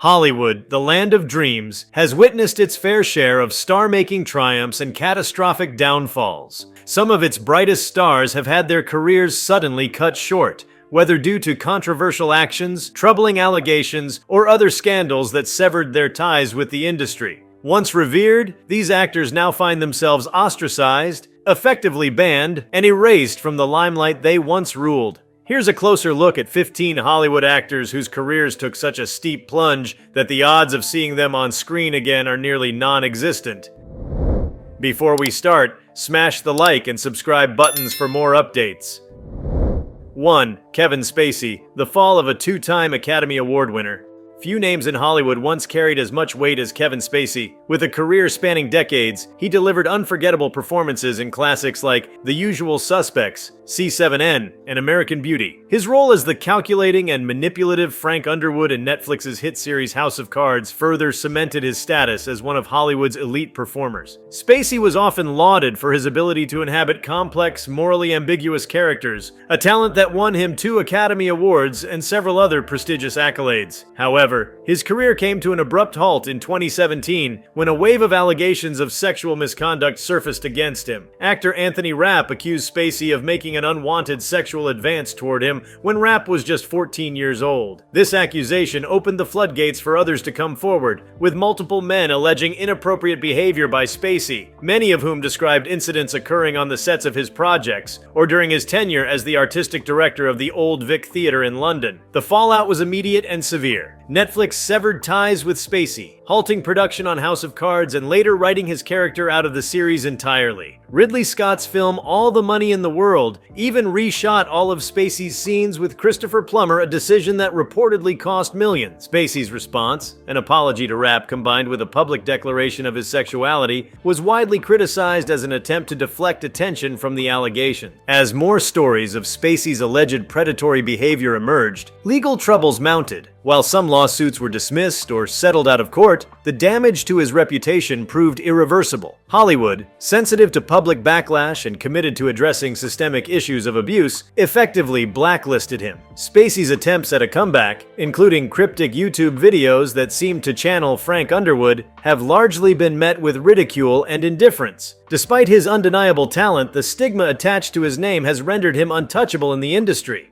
Hollywood, the land of dreams, has witnessed its fair share of star-making triumphs and catastrophic downfalls. Some of its brightest stars have had their careers suddenly cut short, whether due to controversial actions, troubling allegations, or other scandals that severed their ties with the industry. Once revered, these actors now find themselves ostracized, effectively banned, and erased from the limelight they once ruled. Here's a closer look at 15 Hollywood actors whose careers took such a steep plunge that the odds of seeing them on screen again are nearly non-existent. Before we start, smash the like and subscribe buttons for more updates. 1. Kevin Spacey, the fall of a two-time Academy Award winner. Few names in Hollywood once carried as much weight as Kevin Spacey. With a career spanning decades, he delivered unforgettable performances in classics like The Usual Suspects, C7N, and American Beauty. His role as the calculating and manipulative Frank Underwood in Netflix's hit series House of Cards further cemented his status as one of Hollywood's elite performers. Spacey was often lauded for his ability to inhabit complex, morally ambiguous characters, a talent that won him 2 Academy Awards and several other prestigious accolades. However, his career came to an abrupt halt in 2017 when a wave of allegations of sexual misconduct surfaced against him. Actor Anthony Rapp accused Spacey of making an unwanted sexual advance toward him when Rapp was just 14 years old. This accusation opened the floodgates for others to come forward, with multiple men alleging inappropriate behavior by Spacey, many of whom described incidents occurring on the sets of his projects or during his tenure as the artistic director of the Old Vic Theatre in London. The fallout was immediate and severe. Netflix severed ties with Spacey, halting production on House of Cards and later writing his character out of the series entirely. Ridley Scott's film All the Money in the World even reshot all of Spacey's scenes with Christopher Plummer, a decision that reportedly cost millions. Spacey's response, an apology to Rapp combined with a public declaration of his sexuality, was widely criticized as an attempt to deflect attention from the allegation. As more stories of Spacey's alleged predatory behavior emerged, legal troubles mounted. While some lawsuits were dismissed or settled out of court, the damage to his reputation proved irreversible. Hollywood, sensitive to public backlash and committed to addressing systemic issues of abuse, effectively blacklisted him. Spacey's attempts at a comeback, including cryptic YouTube videos that seemed to channel Frank Underwood, have largely been met with ridicule and indifference. Despite his undeniable talent, the stigma attached to his name has rendered him untouchable in the industry.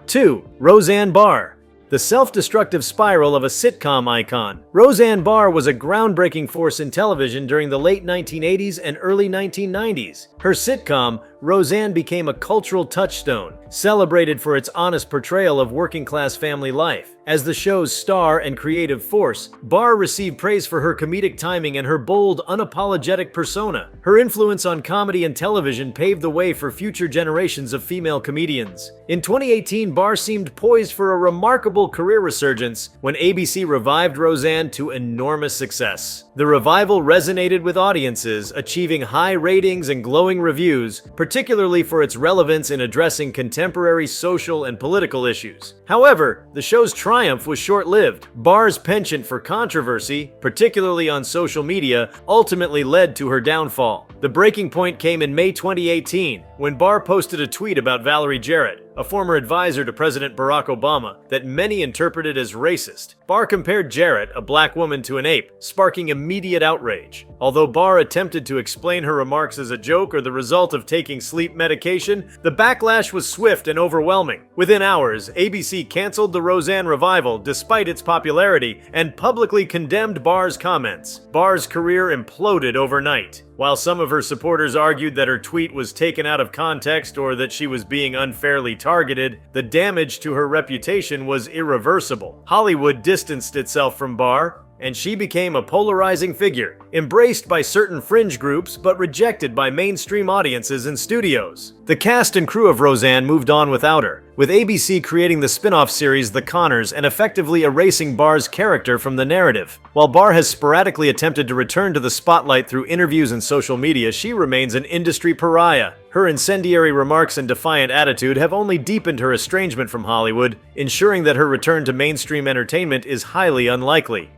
2. Roseanne Barr, the self-destructive spiral of a sitcom icon. Roseanne Barr was a groundbreaking force in television during the late 1980s and early 1990s. Her sitcom, Roseanne, became a cultural touchstone, celebrated for its honest portrayal of working-class family life. As the show's star and creative force, Barr received praise for her comedic timing and her bold, unapologetic persona. Her influence on comedy and television paved the way for future generations of female comedians. In 2018, Barr seemed poised for a remarkable career resurgence when ABC revived Roseanne to enormous success. The revival resonated with audiences, achieving high ratings and glowing reviews, particularly for its relevance in addressing contemporary social and political issues. However, the show's triumph was short-lived. Barr's penchant for controversy, particularly on social media, ultimately led to her downfall. The breaking point came in May 2018, when Barr posted a tweet about Valerie Jarrett, a former advisor to President Barack Obama, that many interpreted as racist. Barr compared Jarrett, a black woman, to an ape, sparking immediate outrage. Although Barr attempted to explain her remarks as a joke or the result of taking sleep medication, the backlash was swift and overwhelming. Within hours, ABC canceled the Roseanne revival despite its popularity and publicly condemned Barr's comments. Barr's career imploded overnight. While some of her supporters argued that her tweet was taken out of context or that she was being unfairly targeted, the damage to her reputation was irreversible. Hollywood distanced itself from Barr, and she became a polarizing figure, embraced by certain fringe groups but rejected by mainstream audiences and studios. The cast and crew of Roseanne moved on without her, with ABC creating the spin-off series The Conners and effectively erasing Barr's character from the narrative. While Barr has sporadically attempted to return to the spotlight through interviews and social media, she remains an industry pariah. Her incendiary remarks and defiant attitude have only deepened her estrangement from Hollywood, ensuring that her return to mainstream entertainment is highly unlikely.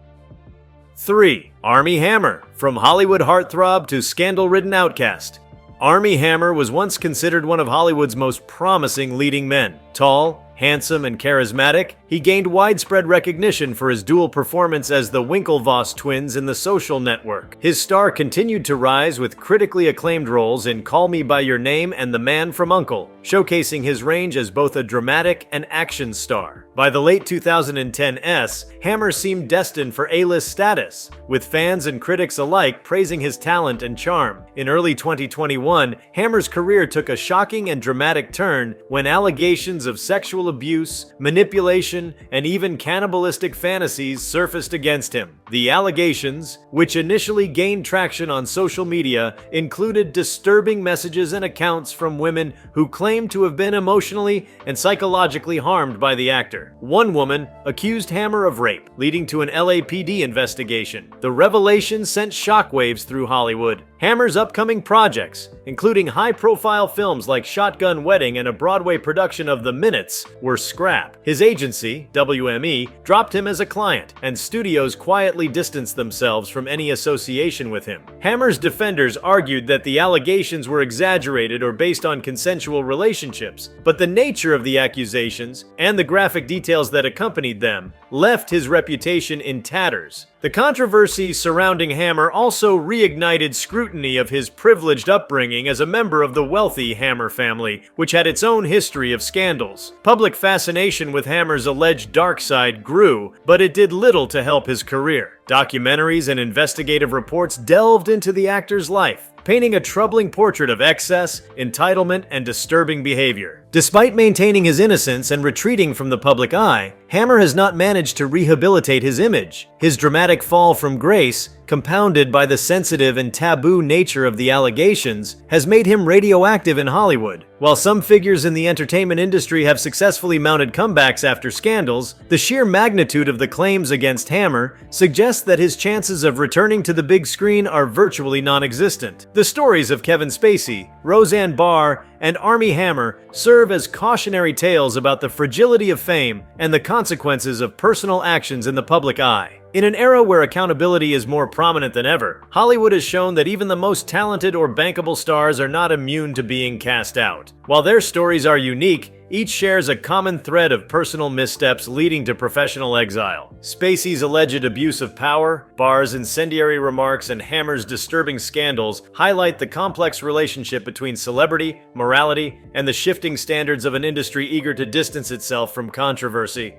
3. Armie Hammer, from Hollywood heartthrob to scandal-ridden outcast. Armie Hammer was once considered one of Hollywood's most promising leading men. Tall, Handsome and charismatic, he gained widespread recognition for his dual performance as the Winklevoss twins in The Social Network. His star continued to rise with critically acclaimed roles in Call Me by Your Name and The Man from U.N.C.L.E., showcasing his range as both a dramatic and action star. By the late 2010s, Hammer seemed destined for A-list status, with fans and critics alike praising his talent and charm. In early 2021, Hammer's career took a shocking and dramatic turn when allegations of sexual abuse, manipulation, and even cannibalistic fantasies surfaced against him. The allegations, which initially gained traction on social media, included disturbing messages and accounts from women who claimed to have been emotionally and psychologically harmed by the actor. One woman accused Hammer of rape, leading to an LAPD investigation. The revelation sent shockwaves through Hollywood. Hammer's upcoming projects, including high-profile films like Shotgun Wedding and a Broadway production of The Minutes, were scrapped. His agency, WME, dropped him as a client, and studios quietly distanced themselves from any association with him. Hammer's defenders argued that the allegations were exaggerated or based on consensual relationships, but the nature of the accusations and the graphic details that accompanied them left his reputation in tatters. The controversy surrounding Hammer also reignited scrutiny of his privileged upbringing as a member of the wealthy Hammer family, which had its own history of scandals. Public fascination with Hammer's alleged dark side grew, but it did little to help his career. Documentaries and investigative reports delved into the actor's life, painting a troubling portrait of excess, entitlement, and disturbing behavior. Despite maintaining his innocence and retreating from the public eye, Hammer has not managed to rehabilitate his image. His dramatic fall from grace, compounded by the sensitive and taboo nature of the allegations, has made him radioactive in Hollywood. While some figures in the entertainment industry have successfully mounted comebacks after scandals, the sheer magnitude of the claims against Hammer suggests that his chances of returning to the big screen are virtually non-existent. The stories of Kevin Spacey, Roseanne Barr, and Armie Hammer serve as cautionary tales about the fragility of fame and the consequences of personal actions in the public eye. In an era where accountability is more prominent than ever, Hollywood has shown that even the most talented or bankable stars are not immune to being cast out. While their stories are unique, each shares a common thread of personal missteps leading to professional exile. Spacey's alleged abuse of power, Barr's incendiary remarks, and Hammer's disturbing scandals highlight the complex relationship between celebrity, morality, and the shifting standards of an industry eager to distance itself from controversy.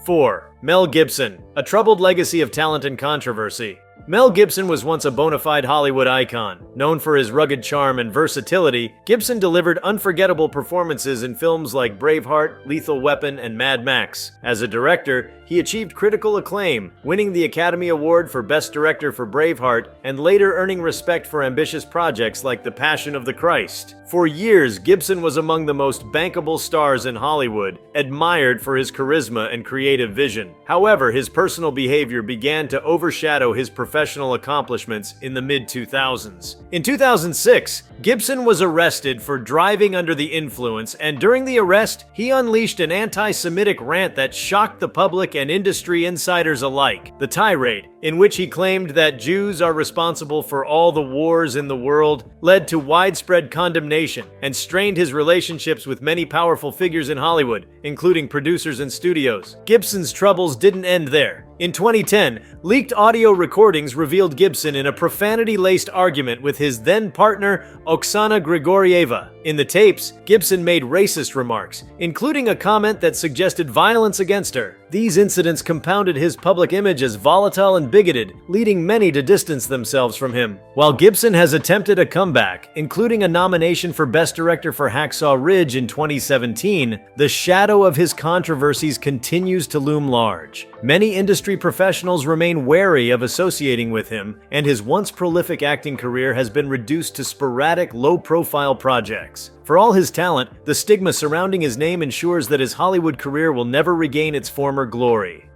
4. Mel Gibson, a troubled legacy of talent and controversy. Mel Gibson was once a bona fide Hollywood icon. Known for his rugged charm and versatility, Gibson delivered unforgettable performances in films like Braveheart, Lethal Weapon, and Mad Max. As a director, he achieved critical acclaim, winning the Academy Award for Best Director for Braveheart and later earning respect for ambitious projects like The Passion of the Christ. For years, Gibson was among the most bankable stars in Hollywood, admired for his charisma and creative vision. However, his personal behavior began to overshadow his professional accomplishments in the mid-2000s. In 2006, Gibson was arrested for driving under the influence, and during the arrest, he unleashed an anti-Semitic rant that shocked the public and industry insiders alike. The tirade, in which he claimed that Jews are responsible for all the wars in the world, led to widespread condemnation and strained his relationships with many powerful figures in Hollywood, including producers and studios. Gibson's troubles didn't end there. In 2010, leaked audio recordings revealed Gibson in a profanity-laced argument with his then-partner, Oksana Grigorieva. In the tapes, Gibson made racist remarks, including a comment that suggested violence against her. These incidents compounded his public image as volatile and bigoted, leading many to distance themselves from him. While Gibson has attempted a comeback, including a nomination for Best Director for Hacksaw Ridge in 2017, the shadow of his controversies continues to loom large. Many industry professionals remain wary of associating with him, and his once prolific acting career has been reduced to sporadic, low-profile projects. For all his talent, the stigma surrounding his name ensures that his Hollywood career will never regain its former glory.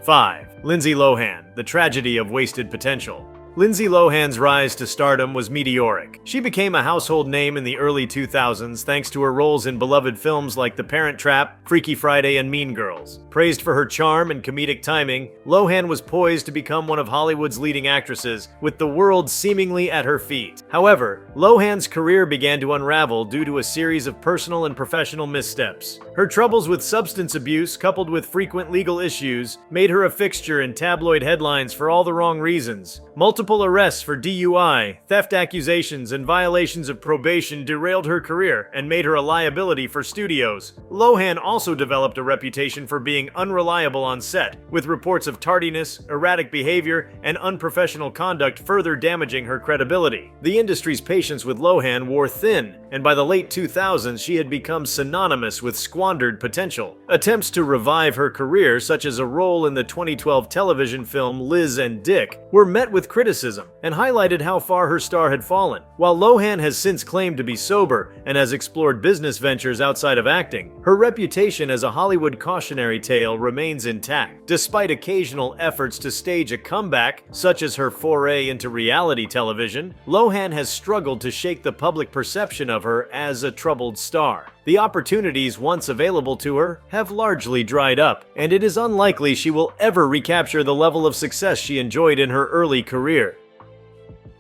5. Lindsay Lohan, the tragedy of wasted potential. Lindsay Lohan's rise to stardom was meteoric. She became a household name in the early 2000s thanks to her roles in beloved films like The Parent Trap, Freaky Friday, and Mean Girls. Praised for her charm and comedic timing, Lohan was poised to become one of Hollywood's leading actresses, with the world seemingly at her feet. However, Lohan's career began to unravel due to a series of personal and professional missteps. Her troubles with substance abuse, coupled with frequent legal issues, made her a fixture in tabloid headlines for all the wrong reasons. Multiple arrests for DUI, theft accusations, and violations of probation derailed her career and made her a liability for studios. Lohan also developed a reputation for being unreliable on set, with reports of tardiness, erratic behavior, and unprofessional conduct further damaging her credibility. The industry's patience with Lohan wore thin, and by the late 2000s she had become synonymous with squandered potential. Attempts to revive her career, such as a role in the 2012 television film Liz and Dick, were met with criticism and highlighted how far her star had fallen. While Lohan has since claimed to be sober and has explored business ventures outside of acting, her reputation as a Hollywood cautionary tale remains intact. Despite occasional efforts to stage a comeback, such as her foray into reality television, Lohan has struggled to shake the public perception of her as a troubled star. The opportunities once available to her have largely dried up, and it is unlikely she will ever recapture the level of success she enjoyed in her early career.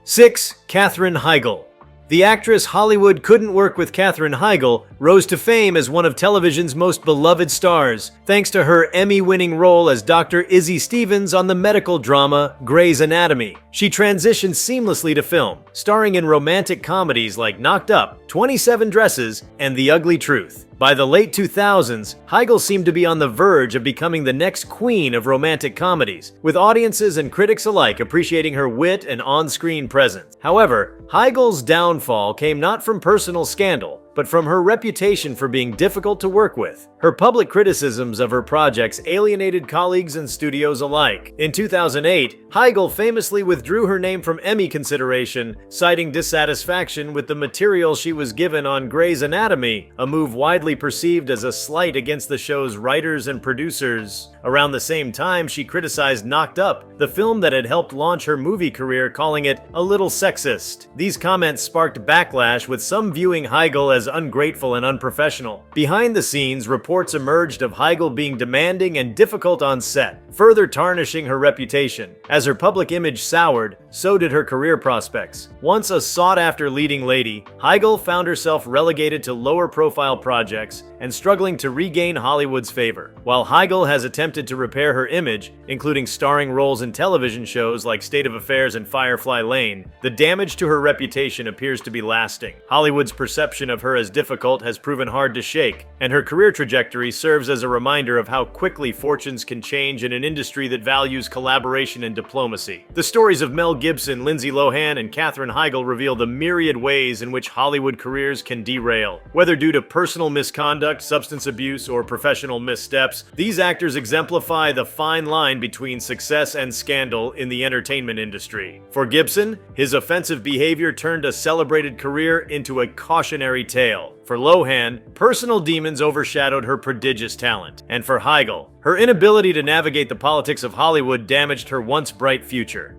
6. Katherine Heigl. The actress Hollywood couldn't work with Katherine Heigl rose to fame as one of television's most beloved stars, thanks to her Emmy-winning role as Dr. Izzy Stevens on the medical drama Grey's Anatomy. She transitioned seamlessly to film, starring in romantic comedies like Knocked Up, 27 Dresses, and The Ugly Truth. By the late 2000s, Heigl seemed to be on the verge of becoming the next queen of romantic comedies, with audiences and critics alike appreciating her wit and on-screen presence. However, Heigl's downfall came not from personal scandal, but from her reputation for being difficult to work with. Her public criticisms of her projects alienated colleagues and studios alike. In 2008, Heigl famously withdrew her name from Emmy consideration, citing dissatisfaction with the material she was given on Grey's Anatomy, a move widely perceived as a slight against the show's writers and producers. Around the same time, she criticized Knocked Up, the film that had helped launch her movie career, calling it a little sexist. These comments sparked backlash, with some viewing Heigl as ungrateful and unprofessional. Behind the scenes, reports emerged of Heigl being demanding and difficult on set, further tarnishing her reputation. As her public image soured, so did her career prospects. Once a sought-after leading lady, Heigl found herself relegated to lower-profile projects and struggling to regain Hollywood's favor. While Heigl has attempted to repair her image, including starring roles in television shows like State of Affairs and Firefly Lane, the damage to her reputation appears to be lasting. Hollywood's perception of her as difficult has proven hard to shake, and her career trajectory serves as a reminder of how quickly fortunes can change in an industry that values collaboration and diplomacy. The stories of Mel Gibson, Lindsay Lohan, and Katherine Heigl reveal the myriad ways in which Hollywood careers can derail. Whether due to personal misconduct, substance abuse, or professional missteps, these actors exemplify the fine line between success and scandal in the entertainment industry. For Gibson, his offensive behavior turned a celebrated career into a cautionary tale. For Lohan, personal demons overshadowed her prodigious talent. And for Heigl, her inability to navigate the politics of Hollywood damaged her once bright future.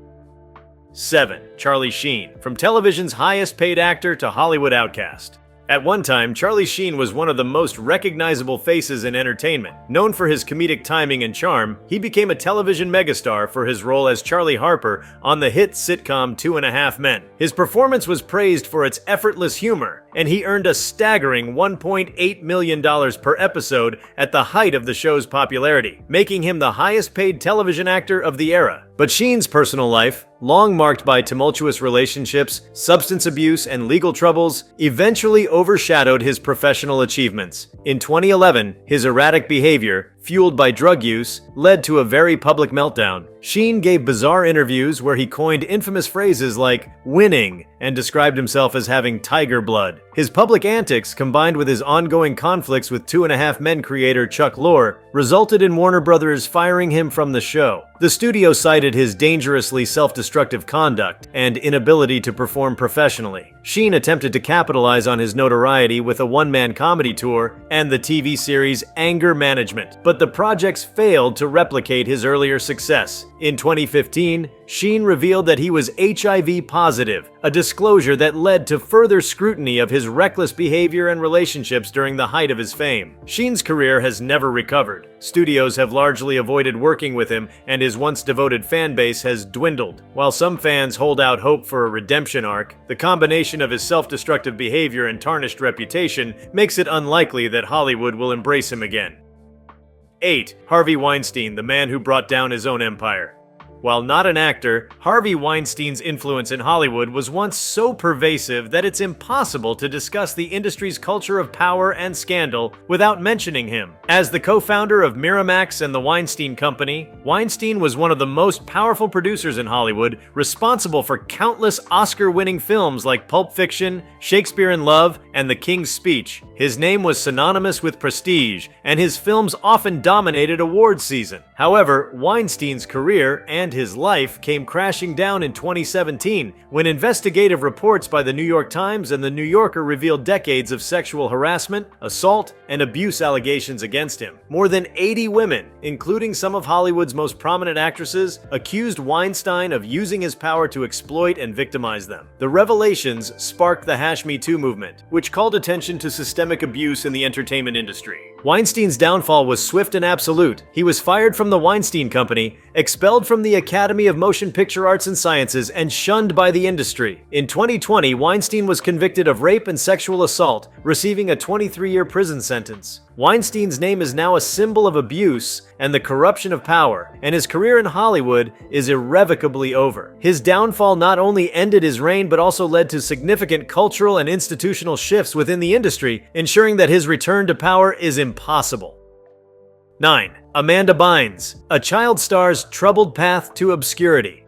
7. Charlie Sheen. From television's highest paid actor to Hollywood outcast. At one time, Charlie Sheen was one of the most recognizable faces in entertainment. Known for his comedic timing and charm, he became a television megastar for his role as Charlie Harper on the hit sitcom 2.5 Men. His performance was praised for its effortless humor, and he earned a staggering $1.8 million per episode at the height of the show's popularity, making him the highest-paid television actor of the era. But Sheen's personal life, long marked by tumultuous relationships, substance abuse, and legal troubles, eventually overshadowed his professional achievements. In 2011, his erratic behavior, fueled by drug use, led to a very public meltdown. Sheen gave bizarre interviews where he coined infamous phrases like winning and described himself as having tiger blood. His public antics, combined with his ongoing conflicts with 2.5 Men creator Chuck Lorre, resulted in Warner Brothers firing him from the show. The studio cited his dangerously self-destructive conduct and inability to perform professionally. Sheen attempted to capitalize on his notoriety with a one-man comedy tour and the TV series Anger Management, but but the projects failed to replicate his earlier success. In 2015, Sheen revealed that he was HIV positive, a disclosure that led to further scrutiny of his reckless behavior and relationships during the height of his fame. Sheen's career has never recovered. Studios have largely avoided working with him, and his once devoted fan base has dwindled. While some fans hold out hope for a redemption arc, the combination of his self-destructive behavior and tarnished reputation makes it unlikely that Hollywood will embrace him again. 8. Harvey Weinstein, the man who brought down his own empire. While not an actor, Harvey Weinstein's influence in Hollywood was once so pervasive that it's impossible to discuss the industry's culture of power and scandal without mentioning him. As the co-founder of Miramax and the Weinstein Company, Weinstein was one of the most powerful producers in Hollywood, responsible for countless Oscar-winning films like Pulp Fiction, Shakespeare in Love, and The King's Speech. His name was synonymous with prestige, and his films often dominated awards season. However, Weinstein's career and his life came crashing down in 2017 when investigative reports by the New York Times and the New Yorker revealed decades of sexual harassment, assault, and abuse allegations against him. More than 80 women, including some of Hollywood's most prominent actresses, accused Weinstein of using his power to exploit and victimize them. The revelations sparked the #MeToo movement, which called attention to systemic abuse in the entertainment industry. Weinstein's downfall was swift and absolute. He was fired from the Weinstein Company, expelled from the Academy of Motion Picture Arts and Sciences, and shunned by the industry. In 2020, Weinstein was convicted of rape and sexual assault, receiving a 23-year prison sentence. Weinstein's name is now a symbol of abuse and the corruption of power, and his career in Hollywood is irrevocably over. His downfall not only ended his reign but also led to significant cultural and institutional shifts within the industry, ensuring that his return to power is impossible. 9. Amanda Bynes, a child star's troubled path to obscurity.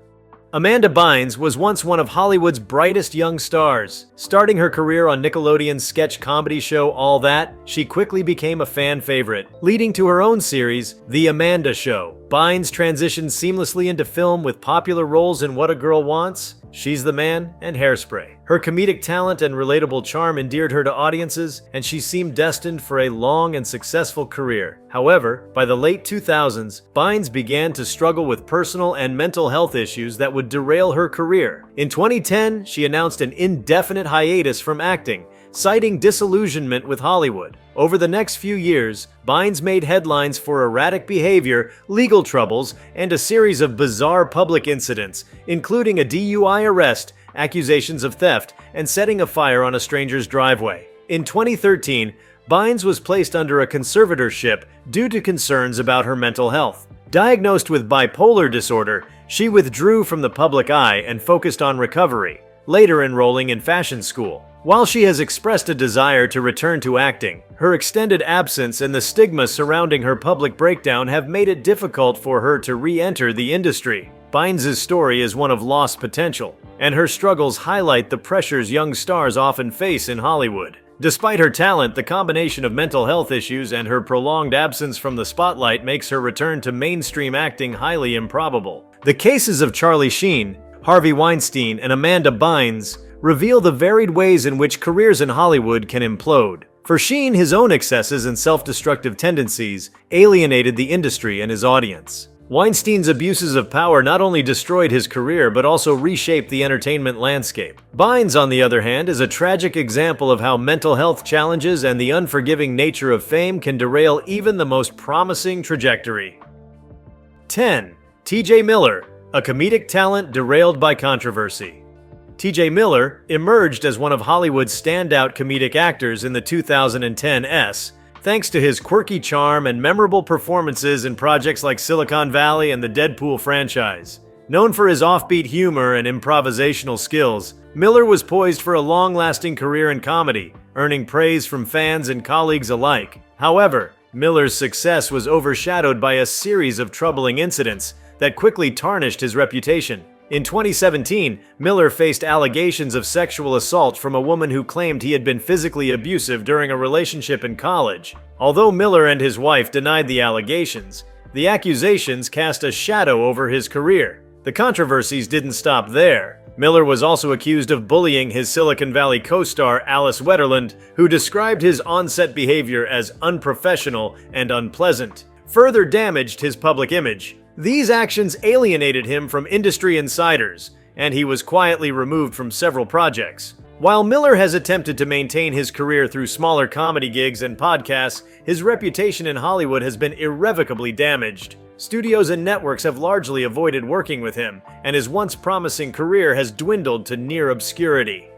Amanda Bynes was once one of Hollywood's brightest young stars. Starting her career on Nickelodeon's sketch comedy show All That, she quickly became a fan favorite, leading to her own series, The Amanda Show. Bynes transitioned seamlessly into film with popular roles in What a Girl Wants, She's the Man, and Hairspray. Her comedic talent and relatable charm endeared her to audiences, and she seemed destined for a long and successful career. However, by the late 2000s, Bynes began to struggle with personal and mental health issues that would derail her career. In 2010, she announced an indefinite hiatus from acting, citing disillusionment with Hollywood. Over the next few years, Bynes made headlines for erratic behavior, legal troubles, and a series of bizarre public incidents, including a DUI arrest, accusations of theft, and setting a fire on a stranger's driveway. In 2013, Bynes was placed under a conservatorship due to concerns about her mental health. Diagnosed with bipolar disorder, she withdrew from the public eye and focused on recovery, later enrolling in fashion school. While she has expressed a desire to return to acting, her extended absence and the stigma surrounding her public breakdown have made it difficult for her to re-enter the industry. Bynes' story is one of lost potential, and her struggles highlight the pressures young stars often face in Hollywood. Despite her talent, the combination of mental health issues and her prolonged absence from the spotlight makes her return to mainstream acting highly improbable. The cases of Charlie Sheen, Harvey Weinstein, and Amanda Bynes reveal the varied ways in which careers in Hollywood can implode. For Sheen, his own excesses and self-destructive tendencies alienated the industry and his audience. Weinstein's abuses of power not only destroyed his career but also reshaped the entertainment landscape. Bynes, on the other hand, is a tragic example of how mental health challenges and the unforgiving nature of fame can derail even the most promising trajectory. 10. T.J. Miller, a comedic talent derailed by controversy. T.J. Miller emerged as one of Hollywood's standout comedic actors in the 2010s, thanks to his quirky charm and memorable performances in projects like Silicon Valley and the Deadpool franchise. Known for his offbeat humor and improvisational skills, Miller was poised for a long-lasting career in comedy, earning praise from fans and colleagues alike. However, Miller's success was overshadowed by a series of troubling incidents that quickly tarnished his reputation. In 2017, Miller faced allegations of sexual assault from a woman who claimed he had been physically abusive during a relationship in college. Although Miller and his wife denied the allegations, the accusations cast a shadow over his career. The controversies didn't stop there. Miller was also accused of bullying his Silicon Valley co-star Alice Wetterland, who described his on-set behavior as unprofessional and unpleasant. further damaged his public image. These actions alienated him from industry insiders, and he was quietly removed from several projects. While Miller has attempted to maintain his career through smaller comedy gigs and podcasts, his reputation in Hollywood has been irrevocably damaged. Studios and networks have largely avoided working with him, and his once promising career has dwindled to near obscurity.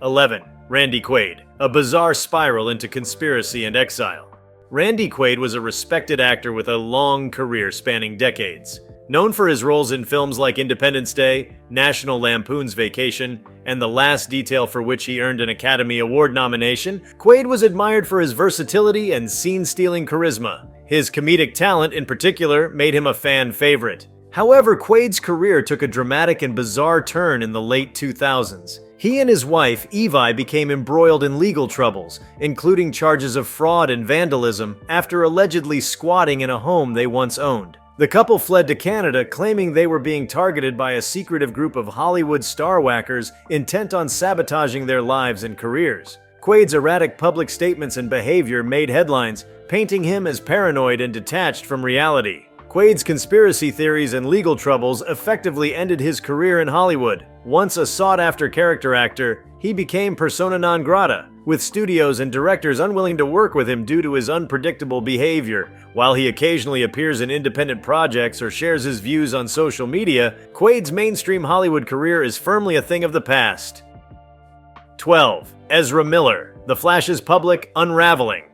11. Randy Quaid, a bizarre spiral into conspiracy and exile. Randy Quaid was a respected actor with a long career spanning decades. Known for his roles in films like Independence Day, National Lampoon's Vacation, and The Last Detail, for which he earned an Academy Award nomination, Quaid was admired for his versatility and scene-stealing charisma. His comedic talent, in particular, made him a fan favorite. However, Quaid's career took a dramatic and bizarre turn in the late 2000s. He and his wife, Evie, became embroiled in legal troubles, including charges of fraud and vandalism, after allegedly squatting in a home they once owned. The couple fled to Canada, claiming they were being targeted by a secretive group of Hollywood star-whackers intent on sabotaging their lives and careers. Quaid's erratic public statements and behavior made headlines, painting him as paranoid and detached from reality. Quaid's conspiracy theories and legal troubles effectively ended his career in Hollywood. Once a sought-after character actor, he became persona non grata, with studios and directors unwilling to work with him due to his unpredictable behavior. While he occasionally appears in independent projects or shares his views on social media, Quaid's mainstream Hollywood career is firmly a thing of the past. 12. Ezra Miller, The Flash's public unraveling.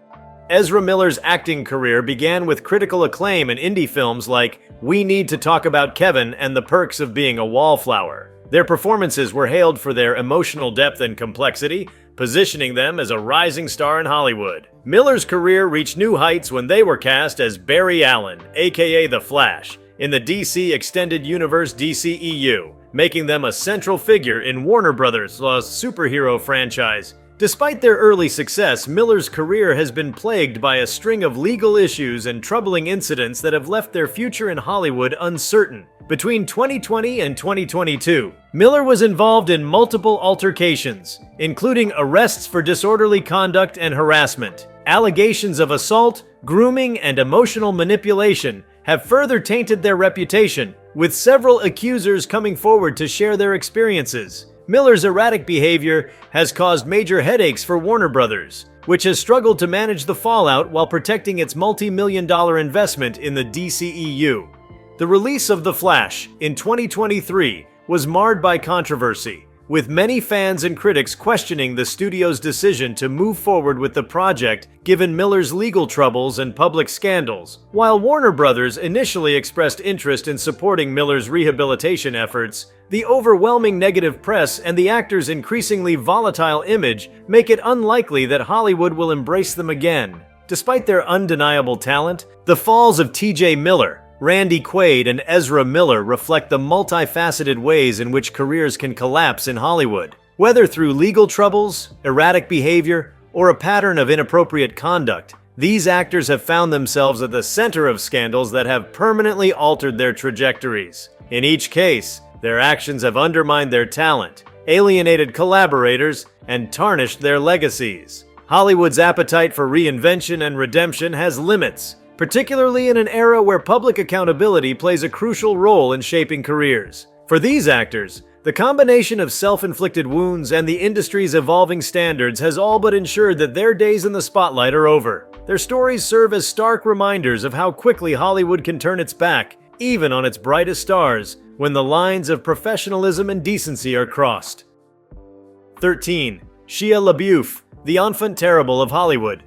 Ezra Miller's acting career began with critical acclaim in indie films like We Need to Talk About Kevin and The Perks of Being a Wallflower. Their performances were hailed for their emotional depth and complexity, positioning them as a rising star in Hollywood. Miller's career reached new heights when they were cast as Barry Allen, aka The Flash, in the DC Extended Universe DCEU, making them a central figure in Warner Bros.' superhero franchise. Despite their early success, Miller's career has been plagued by a string of legal issues and troubling incidents that have left their future in Hollywood uncertain. Between 2020 and 2022, Miller was involved in multiple altercations, including arrests for disorderly conduct and harassment. Allegations of assault, grooming, and emotional manipulation have further tainted their reputation, with several accusers coming forward to share their experiences. Miller's erratic behavior has caused major headaches for Warner Bros., which has struggled to manage the fallout while protecting its multi-million-dollar investment in the DCEU. The release of The Flash in 2023 was marred by controversy, with many fans and critics questioning the studio's decision to move forward with the project given Miller's legal troubles and public scandals. While Warner Bros. Initially expressed interest in supporting Miller's rehabilitation efforts, the overwhelming negative press and the actor's increasingly volatile image make it unlikely that Hollywood will embrace them again. Despite their undeniable talent, the falls of T.J. Miller, Randy Quaid, and Ezra Miller reflect the multifaceted ways in which careers can collapse in Hollywood. Whether through legal troubles, erratic behavior, or a pattern of inappropriate conduct, these actors have found themselves at the center of scandals that have permanently altered their trajectories. In each case, their actions have undermined their talent, alienated collaborators, and tarnished their legacies. Hollywood's appetite for reinvention and redemption has limits, particularly in an era where public accountability plays a crucial role in shaping careers. For these actors, the combination of self-inflicted wounds and the industry's evolving standards has all but ensured that their days in the spotlight are over. Their stories serve as stark reminders of how quickly Hollywood can turn its back, even on its brightest stars, when the lines of professionalism and decency are crossed. 13. Shia LaBeouf, the enfant terrible of Hollywood.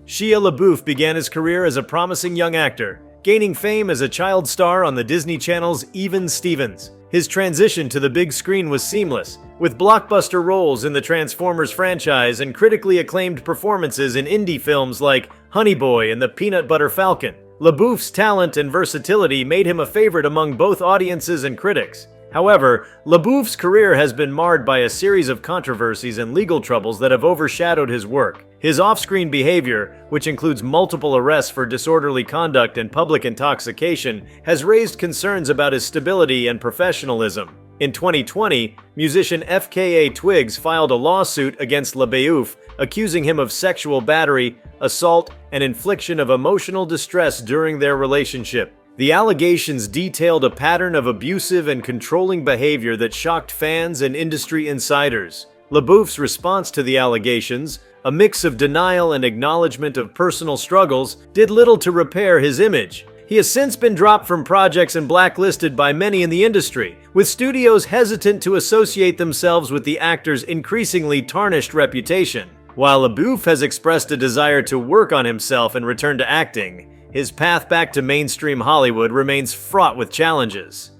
Shia LaBeouf began his career as a promising young actor, gaining fame as a child star on the Disney Channel's Even Stevens. His transition to the big screen was seamless, with blockbuster roles in the Transformers franchise and critically acclaimed performances in indie films like Honey Boy and the Peanut Butter Falcon. LaBeouf's talent and versatility made him a favorite among both audiences and critics. However, LaBeouf's career has been marred by a series of controversies and legal troubles that have overshadowed his work. His off-screen behavior, which includes multiple arrests for disorderly conduct and public intoxication, has raised concerns about his stability and professionalism. In 2020, musician FKA Twigs filed a lawsuit against LaBeouf, accusing him of sexual battery, assault, and infliction of emotional distress during their relationship. The allegations detailed a pattern of abusive and controlling behavior that shocked fans and industry insiders. LaBeouf's response to the allegations, a mix of denial and acknowledgement of personal struggles, did little to repair his image. He has since been dropped from projects and blacklisted by many in the industry, with studios hesitant to associate themselves with the actor's increasingly tarnished reputation. While LaBeouf has expressed a desire to work on himself and return to acting, his path back to mainstream Hollywood remains fraught with challenges.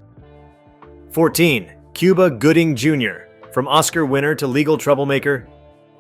14. Cuba Gooding Jr. From Oscar winner to legal troublemaker.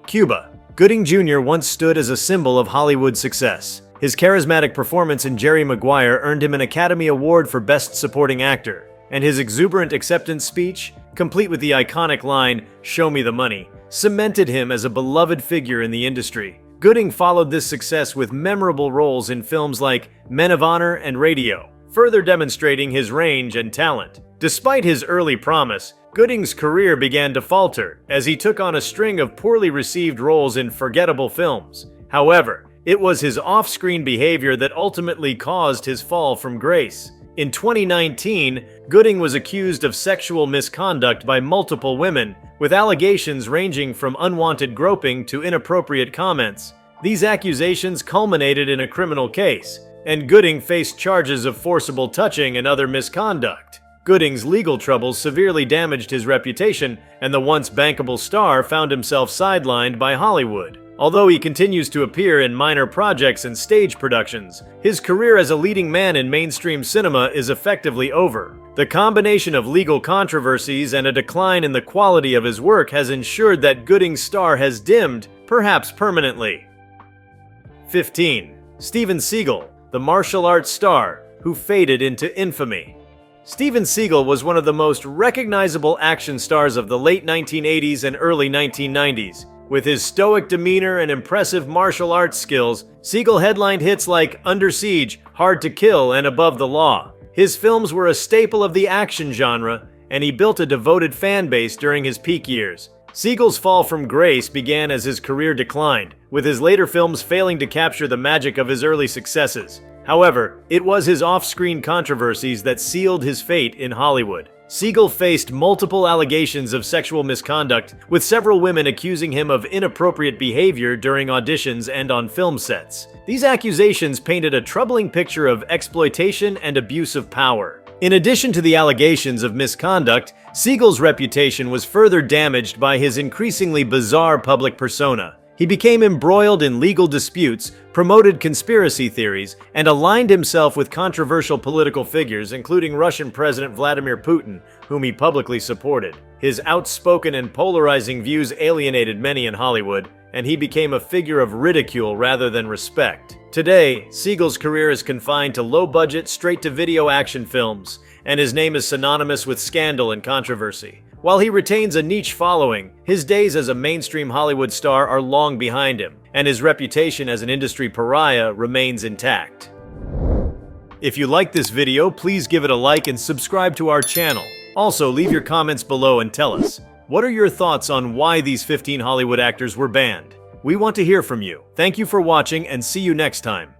Cuba Gooding Jr. once stood as a symbol of Hollywood success. His charismatic performance in Jerry Maguire earned him an Academy Award for Best Supporting Actor, and his exuberant acceptance speech, complete with the iconic line, "Show me the money," cemented him as a beloved figure in the industry. Gooding followed this success with memorable roles in films like Men of Honor and Radio, further demonstrating his range and talent. Despite his early promise, Gooding's career began to falter as he took on a string of poorly received roles in forgettable films. However, it was his off-screen behavior that ultimately caused his fall from grace. In 2019, Gooding was accused of sexual misconduct by multiple women, with allegations ranging from unwanted groping to inappropriate comments. These accusations culminated in a criminal case, and Gooding faced charges of forcible touching and other misconduct. Gooding's legal troubles severely damaged his reputation, and the once bankable star found himself sidelined by Hollywood. Although he continues to appear in minor projects and stage productions, his career as a leading man in mainstream cinema is effectively over. The combination of legal controversies and a decline in the quality of his work has ensured that Gooding's star has dimmed, perhaps permanently. 15. Steven Seagal, the martial arts star who faded into infamy. Steven Seagal was one of the most recognizable action stars of the late 1980s and early 1990s. With his stoic demeanor and impressive martial arts skills, Seagal headlined hits like Under Siege, Hard to Kill, and Above the Law. His films were a staple of the action genre, and he built a devoted fan base during his peak years. Seagal's fall from grace began as his career declined, with his later films failing to capture the magic of his early successes. However, it was his off-screen controversies that sealed his fate in Hollywood. Seagal faced multiple allegations of sexual misconduct, with several women accusing him of inappropriate behavior during auditions and on film sets. These accusations painted a troubling picture of exploitation and abuse of power. In addition to the allegations of misconduct, Seagal's reputation was further damaged by his increasingly bizarre public persona. He became embroiled in legal disputes, promoted conspiracy theories, and aligned himself with controversial political figures, including Russian President Vladimir Putin, whom he publicly supported. His outspoken and polarizing views alienated many in Hollywood, and he became a figure of ridicule rather than respect. Today, Seagal's career is confined to low-budget, straight-to-video action films, and his name is synonymous with scandal and controversy. While he retains a niche following, his days as a mainstream Hollywood star are long behind him, and his reputation as an industry pariah remains intact. If you like this video, please give it a like and subscribe to our channel. Also, leave your comments below and tell us, what are your thoughts on why these 15 Hollywood actors were banned? We want to hear from you. Thank you for watching and see you next time.